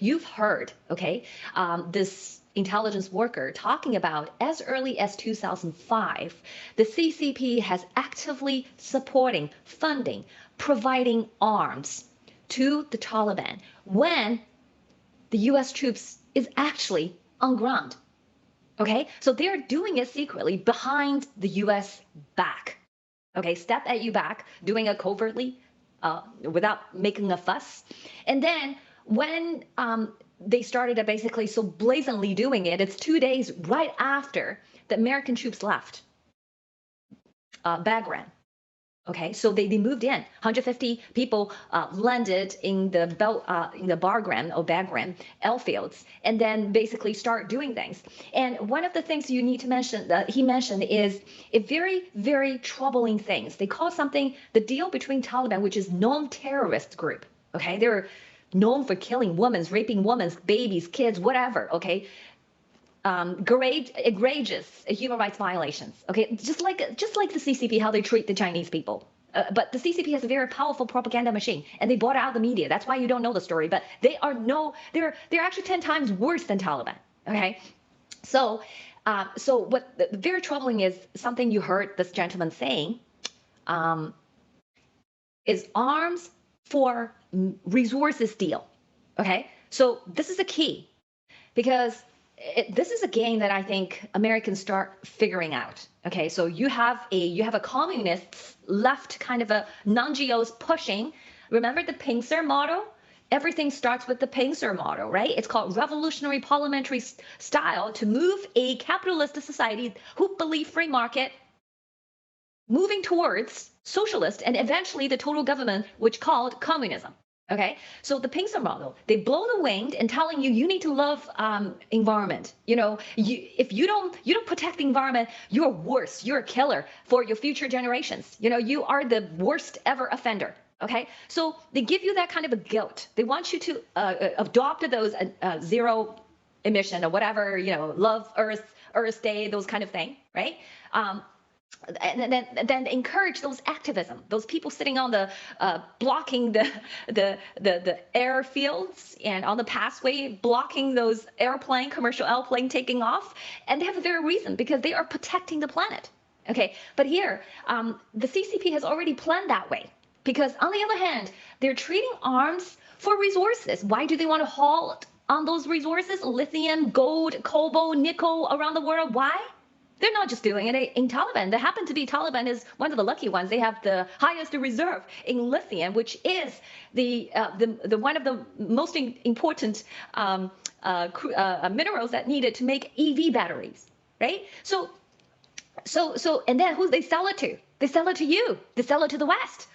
you've heard, okay, this intelligence worker talking about as early as 2005, the CCP has actively supporting, funding, providing arms to the Taliban when the U.S. troops is actually on ground. Okay, so they're doing it secretly behind the U.S. back. Okay, step at you back, doing it covertly, without making a fuss. And then when they started basically so blatantly doing it, it's 2 days right after the American troops left Bagram. Okay, so they moved in. 150 people landed in the Bagram or Bagram airfields, and then basically start doing things. And one of the things you need to mention that he mentioned is a very, very troubling things. They call something the deal between Taliban, which is non-terrorist group. Okay, they're known for killing women, raping women, babies, kids, whatever. Okay. Great, egregious human rights violations. Okay, just like the CCP, how they treat the Chinese people. But the CCP has a very powerful propaganda machine, and they bought out the media. That's why you don't know the story. But they're actually 10 times worse than Taliban. Okay, so what very troubling is something you heard this gentleman saying, is arms for resources deal. Okay, so this is a key because this is a game that I think Americans start figuring out. Okay, so you have a communist left kind of a non-geos pushing. Remember the pincer model? Everything starts with the pincer model, right? It's called revolutionary parliamentary style to move a capitalist society who believe free market, moving towards socialist and eventually the total government, which called communism. Okay, so the pincer model, they blow the wind and telling you need to love environment. You know, if you don't protect the environment, you're worse. You're a killer for your future generations. You know, you are the worst ever offender. Okay, so they give you that kind of a guilt. They want you to adopt those zero emission or whatever, you know, love Earth Day, those kind of thing, right? And then encourage those activism, those people sitting on the blocking the airfields and on the pathway, blocking those commercial airplane taking off, and they have a very reason because they are protecting the planet. Okay, but here the CCP has already planned that way because on the other hand, they're trading arms for resources. Why do they want to halt on those resources? Lithium, gold, cobalt, nickel around the world. Why? They're not just doing it in Taliban. They happen to be Taliban is one of the lucky ones. They have the highest reserve in lithium, which is the one of the most important minerals that needed to make EV batteries, right? So and then who they sell it to? They sell it to you. They sell it to the West.